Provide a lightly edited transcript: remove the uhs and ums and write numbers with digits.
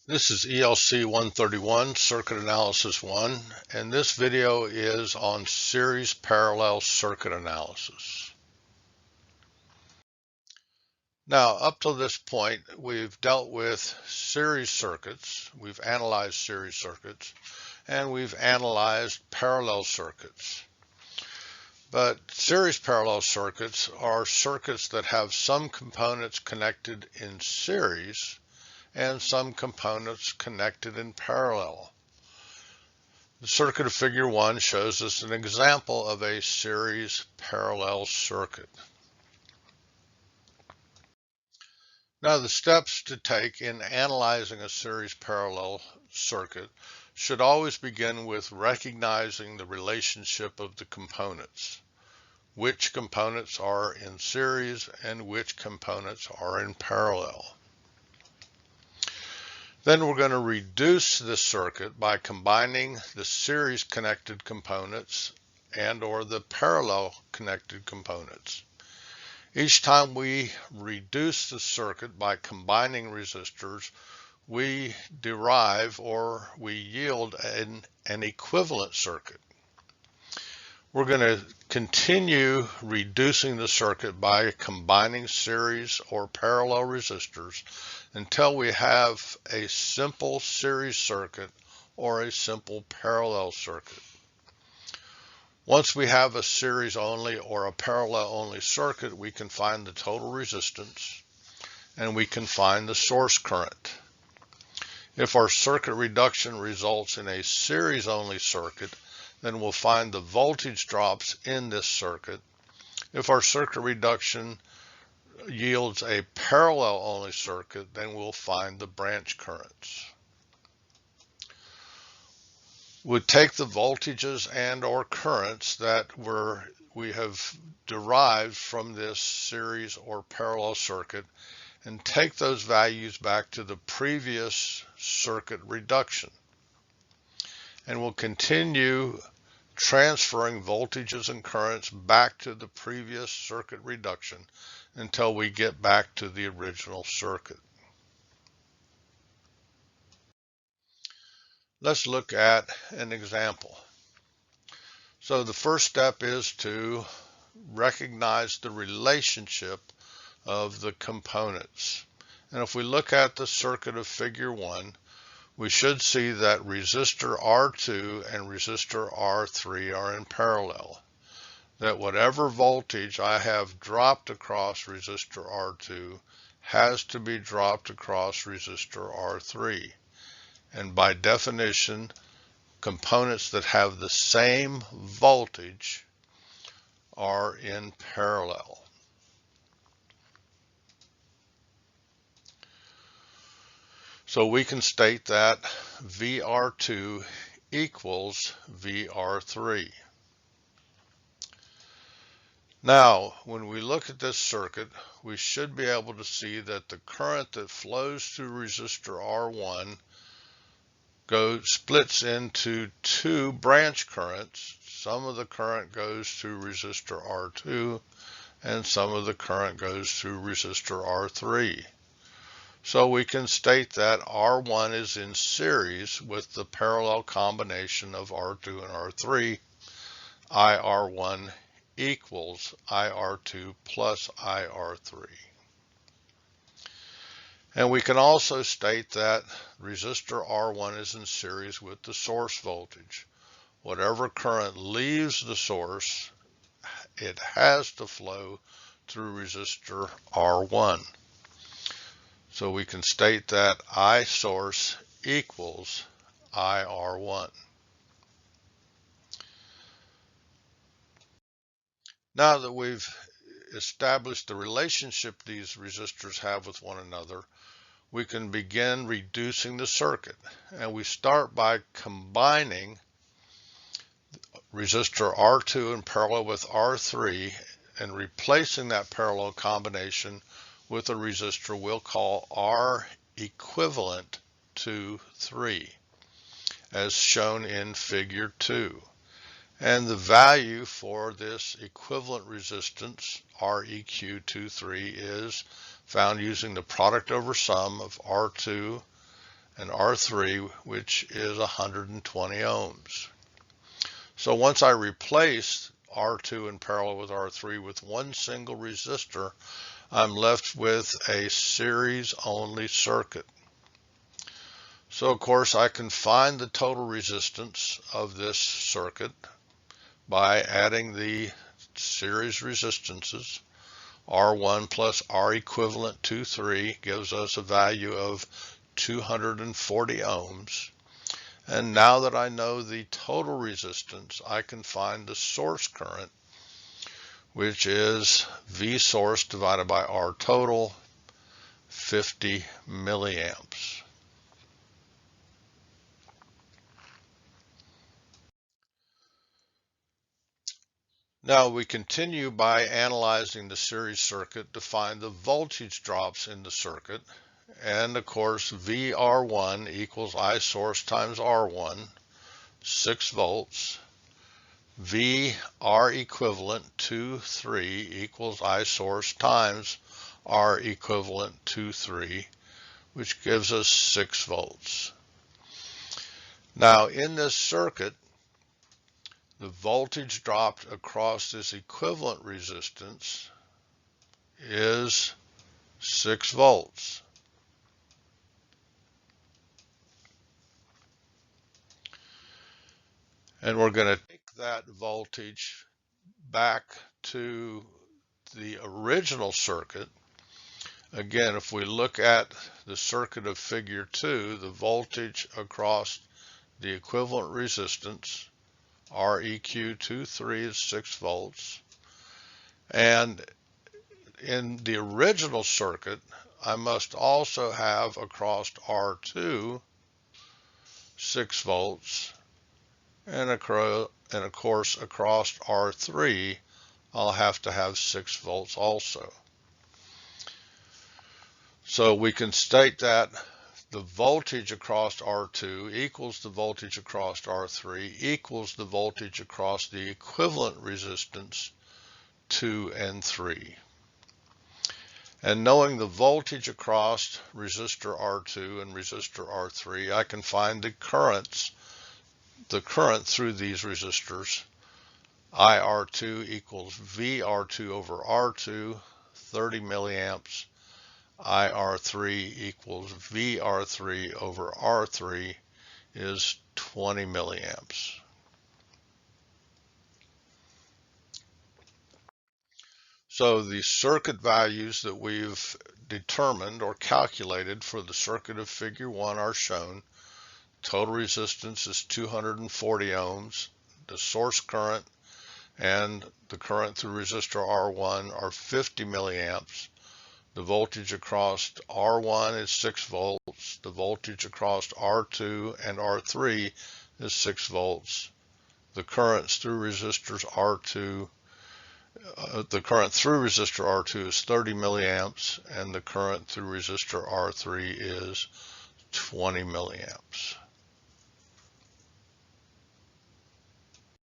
This is ELC131 Circuit Analysis 1, and this video is on series parallel circuit analysis. Now, up to this point, we've dealt with series circuits, we've analyzed series circuits, and we've analyzed parallel circuits. But series parallel circuits are circuits that have some components connected in series and some components connected in parallel. The circuit of figure 1 shows us an example of a series parallel circuit. Now, the steps to take in analyzing a series parallel circuit should always begin with recognizing the relationship of the components. Which components are in series and which components are in parallel. Then we're going to reduce the circuit by combining the series connected components and/or the parallel connected components. Each time we reduce the circuit by combining resistors, we derive or we yield an equivalent circuit. We're going to continue reducing the circuit by combining series or parallel resistors until we have a simple series circuit or a simple parallel circuit. Once we have a series only or a parallel only circuit, we can find the total resistance and we can find the source current. If our circuit reduction results in a series only circuit, then we'll find the voltage drops in this circuit. If our circuit reduction yields a parallel only circuit, then we'll find the branch currents. We'll take the voltages and/or currents that we have derived from this series or parallel circuit and take those values back to the previous circuit reduction. And we'll continue transferring voltages and currents back to the previous circuit reduction until we get back to the original circuit. Let's look at an example. So the first step is to recognize the relationship of the components. And if we look at the circuit of figure 1, we should see that resistor R2 and resistor R3 are in parallel. That whatever voltage I have dropped across resistor R2 has to be dropped across resistor R3. And by definition, components that have the same voltage are in parallel. So we can state that VR2 equals VR3. Now, when we look at this circuit, we should be able to see that the current that flows through resistor R1 splits into two branch currents. Some of the current goes through resistor R2 and some of the current goes through resistor R3. So we can state that R1 is in series with the parallel combination of R2 and R3. IR1 equals IR2 plus IR3. And we can also state that resistor R1 is in series with the source voltage. Whatever current leaves the source, it has to flow through resistor R1. So we can state that I source equals IR1. Now that we've established the relationship these resistors have with one another, we can begin reducing the circuit. And we start by combining resistor R2 in parallel with R3 and replacing that parallel combination with a resistor we'll call R equivalent to 3, as shown in figure 2. And the value for this equivalent resistance, REQ23, is found using the product over sum of R2 and R3, which is 120 ohms. So once I replace R2 in parallel with R3 with one single resistor, I'm left with a series-only circuit. So of course I can find the total resistance of this circuit by adding the series resistances. R1 plus R equivalent 2,3 gives us a value of 240 ohms. And now that I know the total resistance, I can find the source current, which is V source divided by R total, 50 milliamps. Now we continue by analyzing the series circuit to find the voltage drops in the circuit. And of course, VR1 equals I source times R1, 6 volts. VR equivalent 2,3 equals I source times R equivalent 2,3, which gives us 6 volts. Now in this circuit, the voltage dropped across this equivalent resistance is 6 volts. And we're going to take that voltage back to the original circuit. Again, if we look at the circuit of figure 2, the voltage across the equivalent resistance, REQ23 is 6 volts. And in the original circuit, I must also have across R2 6 volts. And of course, across R3, I'll have to have 6 volts also. So we can state that the voltage across R2 equals the voltage across R3 equals the voltage across the equivalent resistance 2 and 3. And knowing the voltage across resistor R2 and resistor R3, I can find the current through these resistors. IR2 equals VR2 over R2, 30 milliamps. IR3 equals VR3 over R3 is 20 milliamps. So the circuit values that we've determined or calculated for the circuit of figure 1 are shown. Total resistance is 240 ohms. The source current and the current through resistor R1 are 50 milliamps. The voltage across R1 is 6 volts. The voltage across R2 and R3 is 6 volts. The currents through resistors R2, the current through resistor R2 is 30 milliamps, and the current through resistor R3 is 20 milliamps.